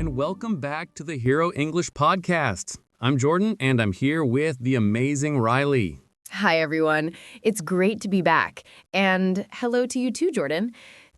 and welcome back to the Hero English Podcast. I'm Jordan, and I'm here with the amazing Riley. Hi, everyone. It's great to be back. And hello to you too, Jordan.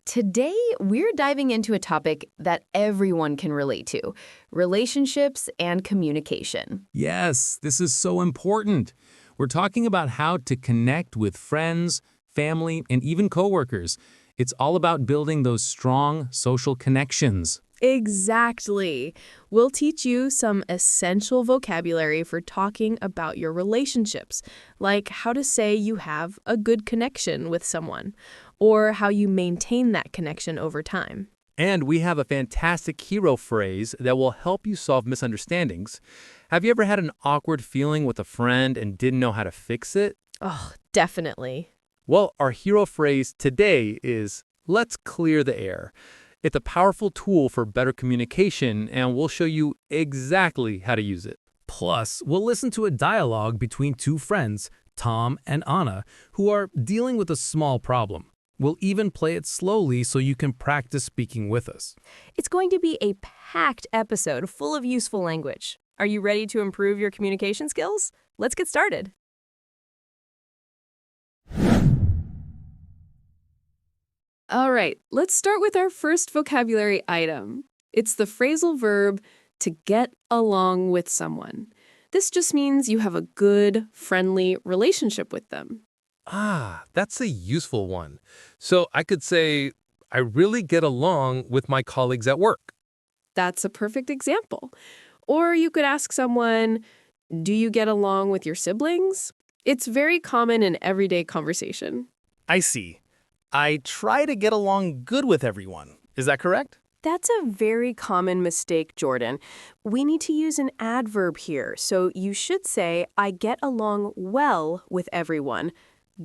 Today, we're diving into a topic that everyone can relate to, relationships and communication. Yes, this is so important. We're talking about how to connect with friends, family, and even coworkers. It's all about building those strong social connections. Exactly. We'll teach you some essential vocabulary for talking about your relationships, like how to say you have a good connection with someone, or how you maintain that connection over time. And we have a fantastic hero phrase that will help you solve misunderstandings. Have you ever had an awkward feeling with a friend and didn't know how to fix it? Oh, definitely. Well, our hero phrase today is, let's clear the air. It's a powerful tool for better communication, and we'll show you exactly how to use it. Plus, we'll listen to a dialogue between two friends, Tom and Anna, who are dealing with a small problem. We'll even play it slowly so you can practice speaking with us. It's going to be a packed episode full of useful language. Are you ready to improve your communication skills? Let's get started. All right, let's start with our first vocabulary item. It's the phrasal verb to get along with someone. This just means you have a good, friendly relationship with them. Ah, that's a useful one. So I could say, I really get along with my colleagues at work. That's a perfect example. Or you could ask someone, do you get along with your siblings? It's very common in everyday conversation. I see. I try to get along good with everyone. Is that correct? That's a very common mistake, Jordan. We need to use an adverb here, so you should say, I get along well with everyone.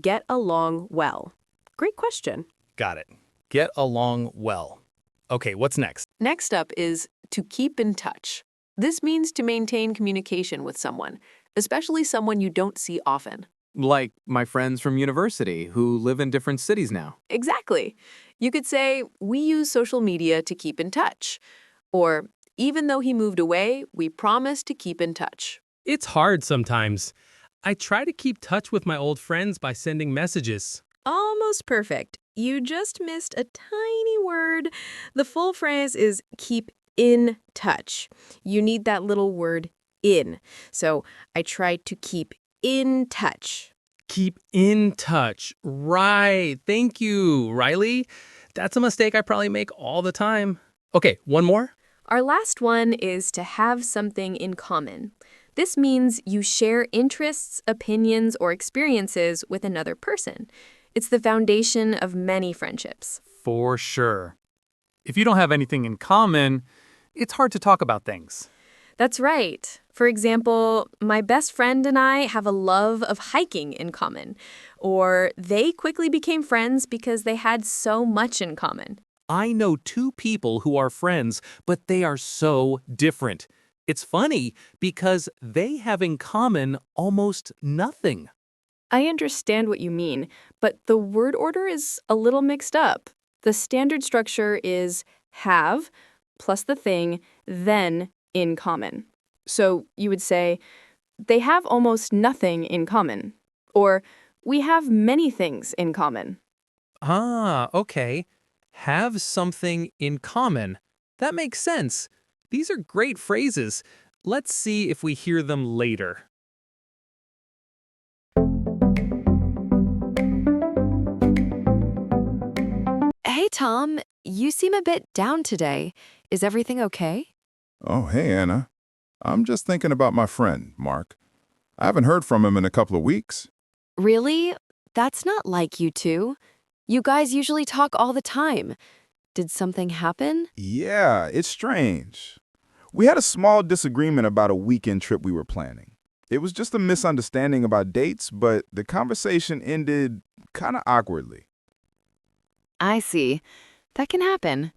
Get along well. Great question. Got it. Get along well. Okay, what's next? Next up is to keep in touch. This means to maintain communication with someone, especially someone you don't see often. Like my friends from university who live in different cities now. Exactly. You could say, we use social media to keep in touch. Or, even though he moved away, we promise to keep in touch. It's hard sometimes. I try to keep touch with my old friends by sending messages. Almost perfect. You just missed a tiny word. The full phrase is keep in touch. You need that little word in. So I try to keep in touch. Keep in touch. Right. Thank you, Riley. That's a mistake I probably make all the time. Okay, one more. Our last one is to have something in common. This means you share interests, opinions, or experiences with another person. It's the foundation of many friendships. For sure. If you don't have anything in common, it's hard to talk about things. That's right. For example, my best friend and I have a love of hiking in common. Or they quickly became friends because they had so much in common. I know two people who are friends, but they are so different. It's funny because they have in common almost nothing. I understand what you mean, but the word order is a little mixed up. The standard structure is have plus the thing, then in common. So you would say, they have almost nothing in common. Or, we have many things in common. Ah, okay. Have something in common. That makes sense. These are great phrases. Let's see if we hear them later. Hey, Tom, you seem a bit down today. Is everything okay? Oh, hey, Anna. I'm just thinking about my friend, Mark. I haven't heard from him in a couple of weeks. Really? That's not like you two. You guys usually talk all the time. Did something happen? Yeah, it's strange. We had a small disagreement about a weekend trip we were planning. It was just a misunderstanding about dates, but the conversation ended kind of awkwardly. I see. That can happen.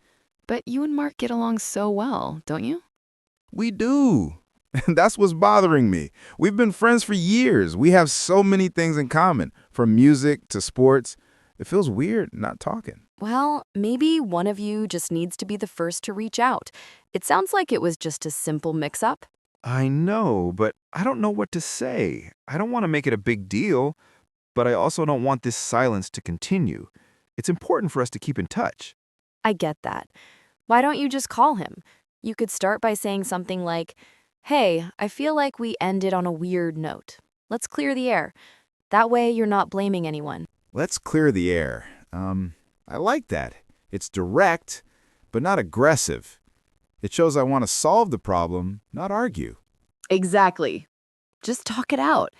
But you and Mark get along so well, don't you? We do. And that's what's bothering me. We've been friends for years. We have so many things in common, from music to sports. It feels weird not talking. Well, maybe one of you just needs to be the first to reach out. It sounds like it was just a simple mix-up. I know, but I don't know what to say. I don't want to make it a big deal, but I also don't want this silence to continue. It's important for us to keep in touch. I get that. Why don't you just call him? You could start by saying something like, "Hey, I feel like we ended on a weird note. Let's clear the air." That way you're not blaming anyone. Let's clear the air. I like that. It's direct, but not aggressive. It shows I want to solve the problem, not argue. Exactly. Just talk it out.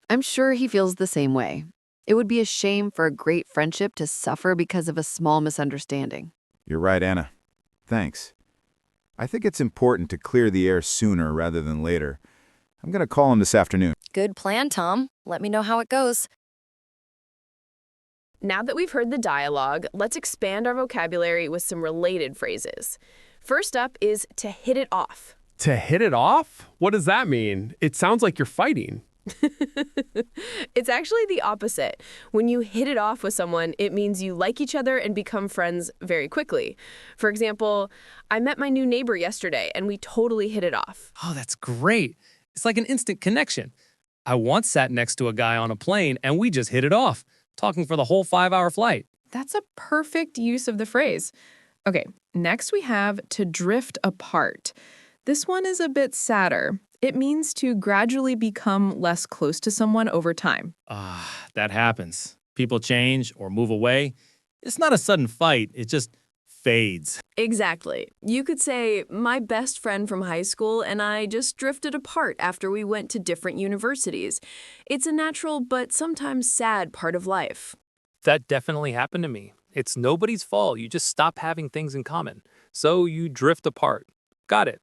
I'm sure he feels the same way. It would be a shame for a great friendship to suffer because of a small misunderstanding. You're right, Anna. Thanks. I think it's important to clear the air sooner rather than later. I'm going to call him this afternoon. Good plan, Tom. Let me know how it goes. Now that we've heard the dialogue, let's expand our vocabulary with some related phrases. First up is to hit it off. To hit it off? What does that mean? It sounds like you're fighting. It's actually the opposite. When you hit it off with someone, it means you like each other and become friends very quickly. For example, I met my new neighbor yesterday and we totally hit it off. Oh, that's great. It's like an instant connection. I once sat next to a guy on a plane and we just hit it off, talking for the whole 5-hour flight. That's a perfect use of the phrase. Okay, next we have to drift apart. This one is a bit sadder. It means to gradually become less close to someone over time. That happens. People change or move away. It's not a sudden fight. It just fades. Exactly. You could say, my best friend from high school and I just drifted apart after we went to different universities. It's a natural but sometimes sad part of life. That definitely happened to me. It's nobody's fault. You just stop having things in common. So you drift apart. Got it.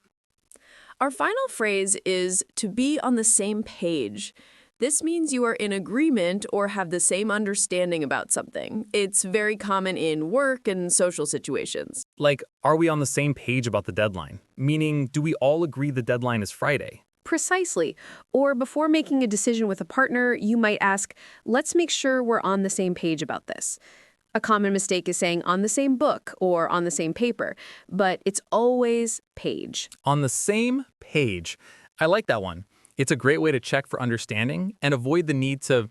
Our final phrase is to be on the same page. This means you are in agreement or have the same understanding about something. It's very common in work and social situations. Like, are we on the same page about the deadline? Meaning, do we all agree the deadline is Friday? Precisely. Or before making a decision with a partner, you might ask, let's make sure we're on the same page about this. A common mistake is saying on the same book or on the same paper, but it's always page. On the same page. I like that one. It's a great way to check for understanding and avoid the need to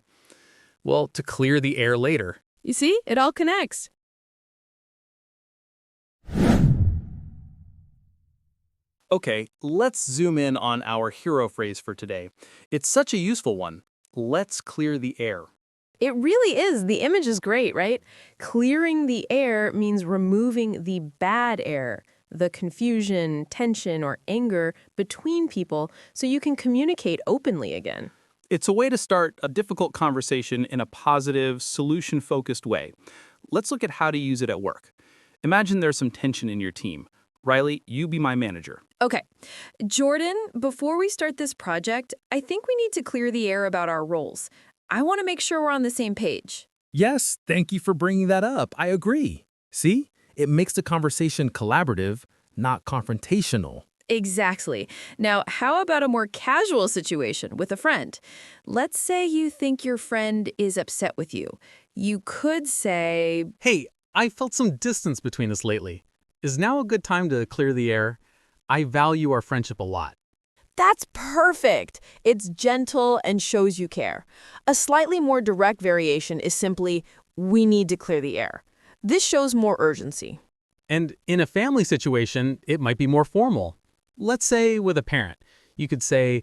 clear the air later. You see, it all connects. Okay, let's zoom in on our hero phrase for today. It's such a useful one. Let's clear the air. It really is. The image is great, right? Clearing the air means removing the bad air, the confusion, tension, or anger between people so you can communicate openly again. It's a way to start a difficult conversation in a positive, solution-focused way. Let's look at how to use it at work. Imagine there's some tension in your team. Riley, you be my manager. Okay. Jordan, before we start this project, I think we need to clear the air about our roles. I want to make sure we're on the same page. Yes, thank you for bringing that up. I agree. See? It makes the conversation collaborative, not confrontational. Exactly. Now, how about a more casual situation with a friend? Let's say you think your friend is upset with you. You could say, Hey, I felt some distance between us lately. Is now a good time to clear the air? I value our friendship a lot. That's perfect. It's gentle and shows you care. A slightly more direct variation is simply, we need to clear the air. This shows more urgency. And in a family situation, it might be more formal. Let's say with a parent, you could say,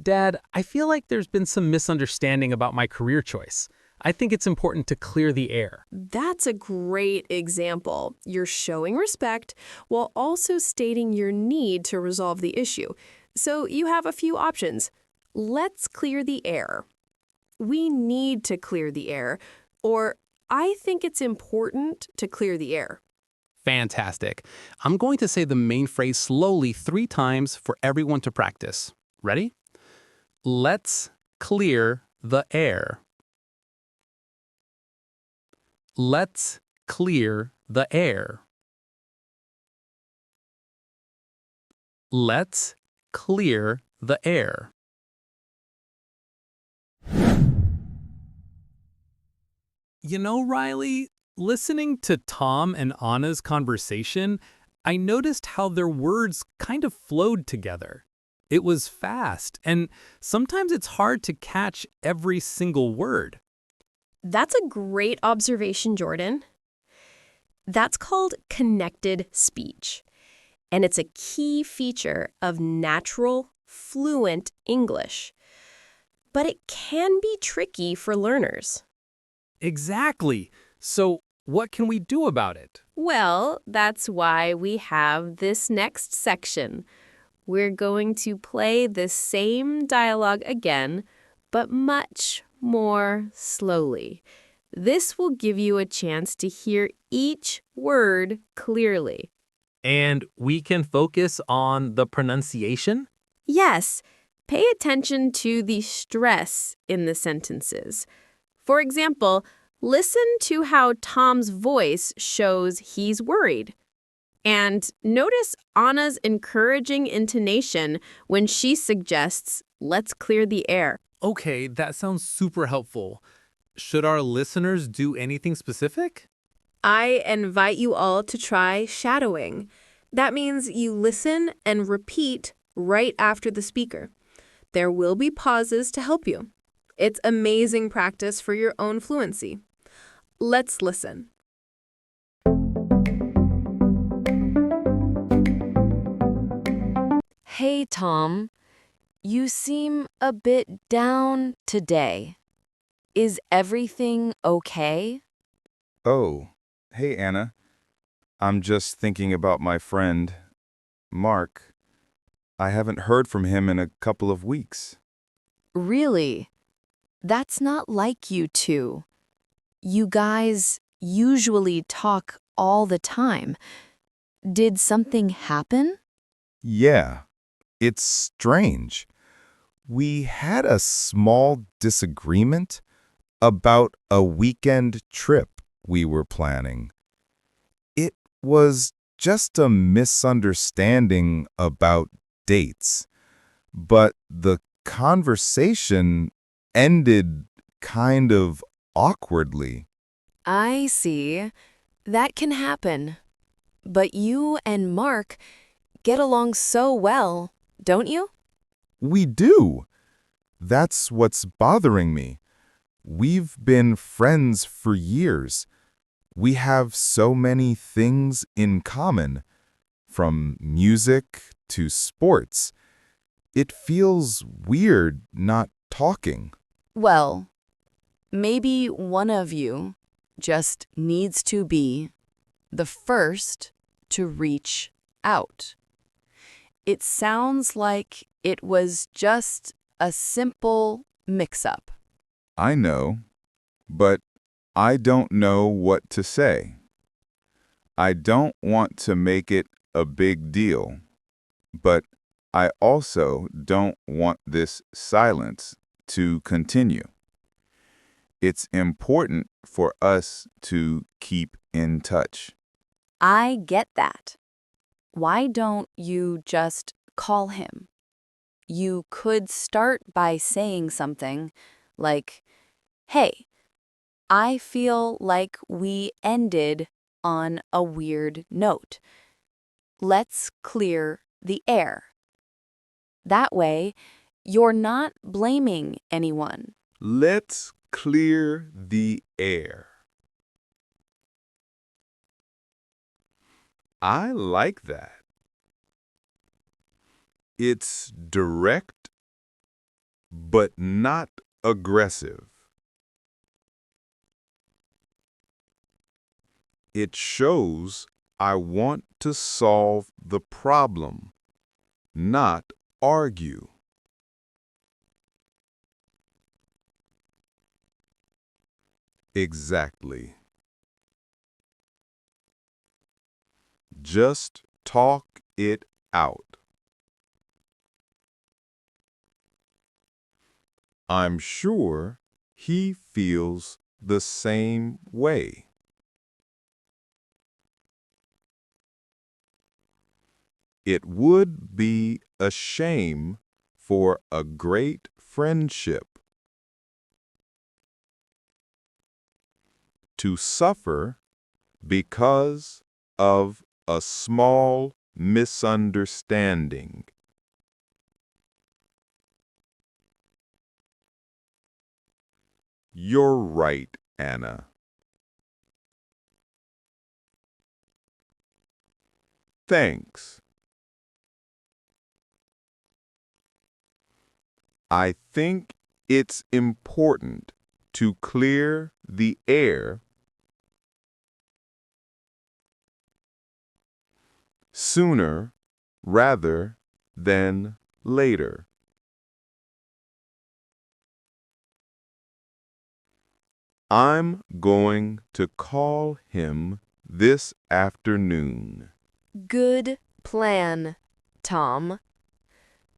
Dad, I feel like there's been some misunderstanding about my career choice. I think it's important to clear the air. That's a great example. You're showing respect while also stating your need to resolve the issue. So you have a few options. Let's clear the air. We need to clear the air. Or I think it's important to clear the air. Fantastic. I'm going to say the main phrase slowly 3 times for everyone to practice. Ready? Let's clear the air. Let's clear the air. Let's clear the air. You know, Riley, listening to Tom and Anna's conversation, I noticed how their words kind of flowed together. It was fast, and sometimes it's hard to catch every single word. That's a great observation, Jordan. That's called connected speech, and it's a key feature of natural, fluent English. But it can be tricky for learners. Exactly. So, what can we do about it? Well, that's why we have this next section. We're going to play the same dialogue again, but much more slowly. This will give you a chance to hear each word clearly. And we can focus on the pronunciation? Yes, pay attention to the stress in the sentences. For example, listen to how Tom's voice shows he's worried. And notice Anna's encouraging intonation when she suggests, "Let's clear the air." Okay, that sounds super helpful. Should our listeners do anything specific? I invite you all to try shadowing. That means you listen and repeat right after the speaker. There will be pauses to help you. It's amazing practice for your own fluency. Let's listen. Hey, Tom. You seem a bit down today. Is everything okay? Oh, hey, Anna. I'm just thinking about my friend, Mark. I haven't heard from him in a couple of weeks. Really? That's not like you two. You guys usually talk all the time. Did something happen? Yeah, it's strange. We had a small disagreement about a weekend trip we were planning. It was just a misunderstanding about dates, but the conversation ended kind of awkwardly. I see. That can happen. But you and Mark get along so well, don't you? We do. That's what's bothering me. We've been friends for years. We have so many things in common, from music to sports. It feels weird not talking. Well, maybe one of you just needs to be the first to reach out. It sounds like it was just a simple mix-up. I know, but I don't know what to say. I don't want to make it a big deal, but I also don't want this silence to continue. It's important for us to keep in touch. I get that. Why don't you just call him? You could start by saying something like, "Hey, I feel like we ended on a weird note. Let's clear the air." That way, you're not blaming anyone. Let's clear the air. I like that. It's direct, but not aggressive. It shows I want to solve the problem, not argue. Exactly. Just talk it out. I'm sure he feels the same way. It would be a shame for a great friendship. to suffer because of a small misunderstanding. You're right, Anna. Thanks. I think it's important to clear the air sooner rather than later. I'm going to call him this afternoon. Good plan, Tom.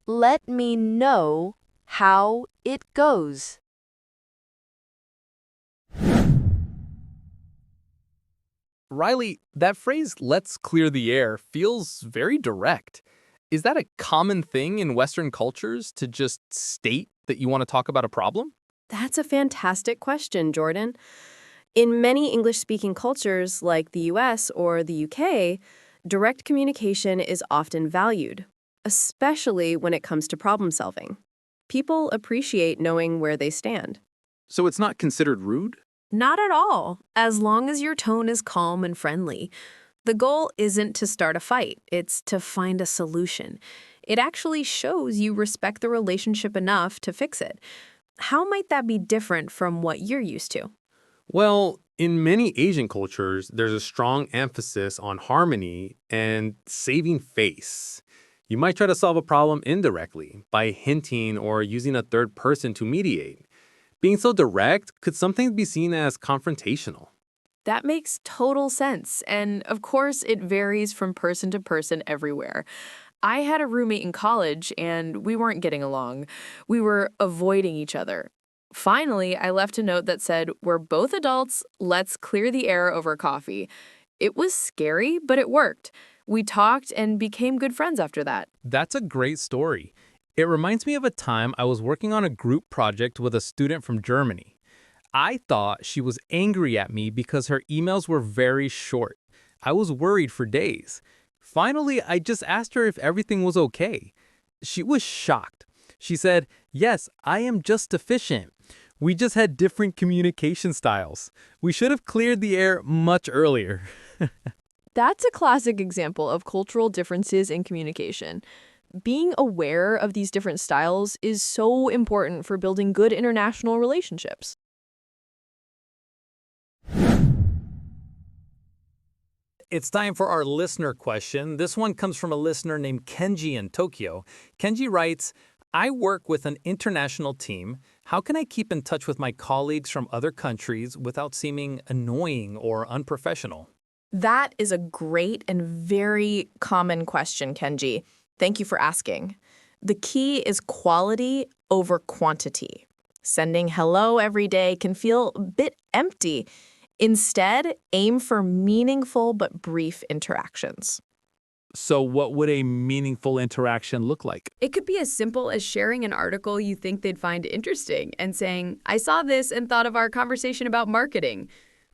Let me know how it goes. Riley, that phrase, let's clear the air, feels very direct. Is that a common thing in Western cultures to just state that you want to talk about a problem? That's a fantastic question, Jordan. In many English-speaking cultures like the US or the UK, direct communication is often valued, especially when it comes to problem solving. People appreciate knowing where they stand. So it's not considered rude? Not at all, as long as your tone is calm and friendly. The goal isn't to start a fight, it's to find a solution. It actually shows you respect the relationship enough to fix it. How might that be different from what you're used to? Well, in many Asian cultures, there's a strong emphasis on harmony and saving face. You might try to solve a problem indirectly by hinting or using a third person to mediate. Being so direct could sometimes be seen as confrontational. That makes total sense. And of course, it varies from person to person everywhere. I had a roommate in college and we weren't getting along. We were avoiding each other. Finally, I left a note that said, "We're both adults, let's clear the air over coffee." It was scary, but it worked. We talked and became good friends after that. That's a great story. It reminds me of a time I was working on a group project with a student from Germany. I thought she was angry at me because her emails were very short. I was worried for days. Finally, I just asked her if everything was okay. She was shocked. She said, "Yes, I am just deficient. We just had different communication styles. We should have cleared the air much earlier." That's a classic example of cultural differences in communication. Being aware of these different styles is so important for building good international relationships. It's time for our listener question. This one comes from a listener named Kenji in Tokyo. Kenji writes, "I work with an international team. How can I keep in touch with my colleagues from other countries without seeming annoying or unprofessional?" That is a great and very common question, Kenji. Thank you for asking. The key is quality over quantity. Sending hello every day can feel a bit empty. Instead, aim for meaningful but brief interactions. So what would a meaningful interaction look like? It could be as simple as sharing an article you think they'd find interesting and saying, "I saw this and thought of our conversation about marketing."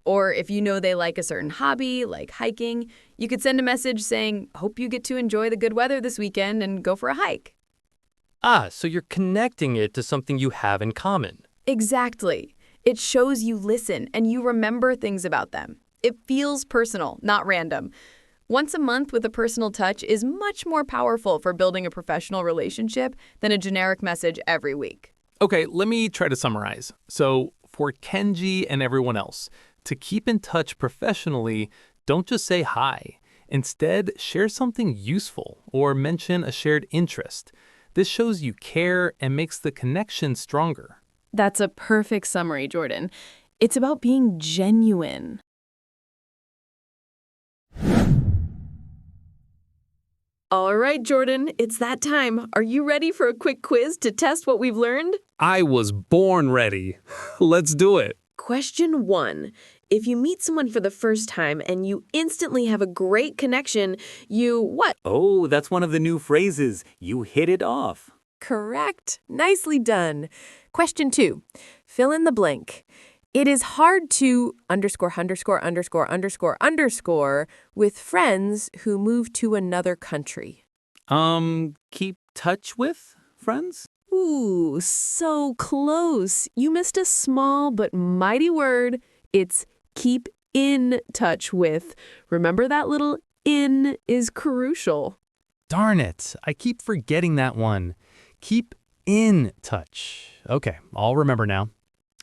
Or if you know they like a certain hobby, like hiking, you could send a message saying, "Hope you get to enjoy the good weather this weekend and go for a hike." So you're connecting it to something you have in common. Exactly. It shows you listen and you remember things about them. It feels personal, not random. Once a month with a personal touch is much more powerful for building a professional relationship than a generic message every week. Okay, let me try to summarize. So for Kenji and everyone else, to keep in touch professionally, don't just say hi. Instead, share something useful or mention a shared interest. This shows you care and makes the connection stronger. That's a perfect summary, Jordan. It's about being genuine. All right, Jordan, it's that time. Are you ready for a quick quiz to test what we've learned? I was born ready. Let's do it. Question 1. If you meet someone for the first time and you instantly have a great connection, you what? Oh, that's one of the new phrases. You hit it off. Correct. Nicely done. Question 2. Fill in the blank. It is hard to ______ with friends who move to another country. Keep touch with friends? Ooh, so close. You missed a small but mighty word. It's keep in touch with. Remember that little in is crucial. Darn it, I keep forgetting that one. Keep in touch. Okay, I'll remember now.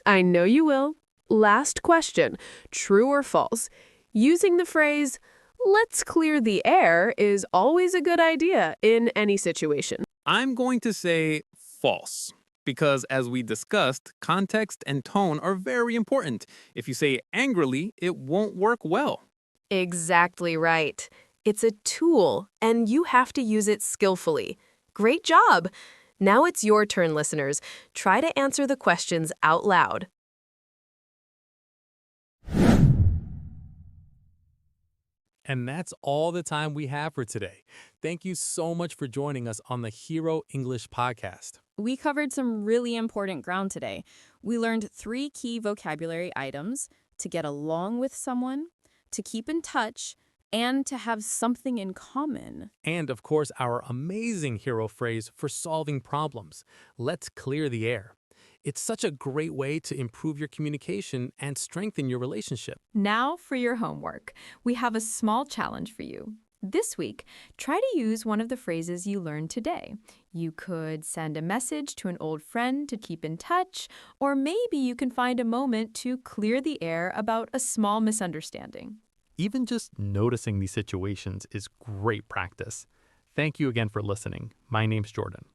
I know you will. Last question, true or false? Using the phrase, let's clear the air is always a good idea in any situation. I'm going to say false. Because as we discussed, context and tone are very important. If you say angrily, it won't work well. Exactly right. It's a tool, and you have to use it skillfully. Great job! Now it's your turn, listeners. Try to answer the questions out loud. And that's all the time we have for today. Thank you so much for joining us on the Hero English podcast. We covered some really important ground today. We learned 3 key vocabulary items: to get along with someone, to keep in touch, and to have something in common. And of course, our amazing hero phrase for solving problems. Let's clear the air. It's such a great way to improve your communication and strengthen your relationship. Now for your homework. We have a small challenge for you. This week, try to use one of the phrases you learned today. You could send a message to an old friend to keep in touch, or maybe you can find a moment to clear the air about a small misunderstanding. Even just noticing these situations is great practice. Thank you again for listening. My name's Jordan.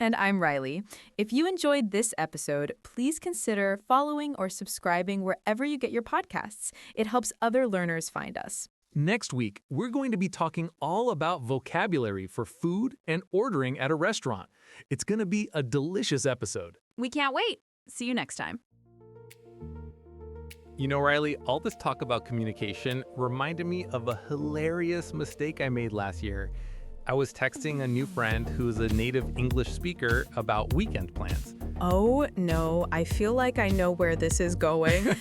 And I'm Riley. If you enjoyed this episode, please consider following or subscribing wherever you get your podcasts. It helps other learners find us. Next week, we're going to be talking all about vocabulary for food and ordering at a restaurant. It's going to be a delicious episode. We can't wait. See you next time. You know, Riley, all this talk about communication reminded me of a hilarious mistake I made last year. I was texting a new friend who's a native English speaker about weekend plans. Oh, no, I feel like I know where this is going.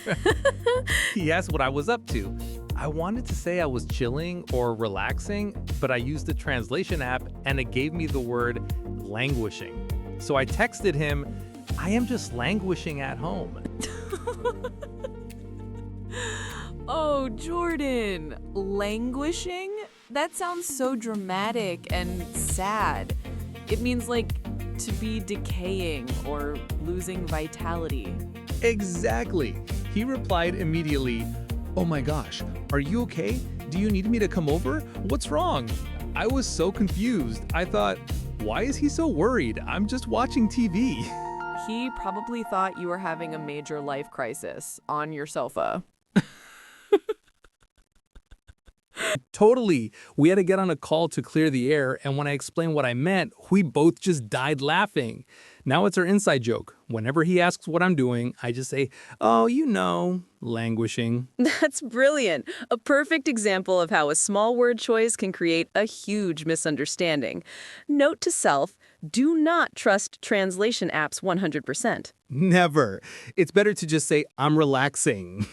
He asked what I was up to. I wanted to say I was chilling or relaxing, but I used the translation app and it gave me the word languishing. So I texted him, I am just languishing at home. Oh, Jordan, languishing? That sounds so dramatic and sad. It means like to be decaying or losing vitality. Exactly. He replied immediately, oh my gosh, are you okay? Do you need me to come over? What's wrong? I was so confused. I thought, why is he so worried? I'm just watching TV. He probably thought you were having a major life crisis on your sofa. Totally. We had to get on a call to clear the air, and when I explained what I meant, we both just died laughing. Now it's our inside joke. Whenever he asks what I'm doing, I just say, oh, you know, languishing. That's brilliant. A perfect example of how a small word choice can create a huge misunderstanding. Note to self, do not trust translation apps 100%. Never. It's better to just say, I'm relaxing.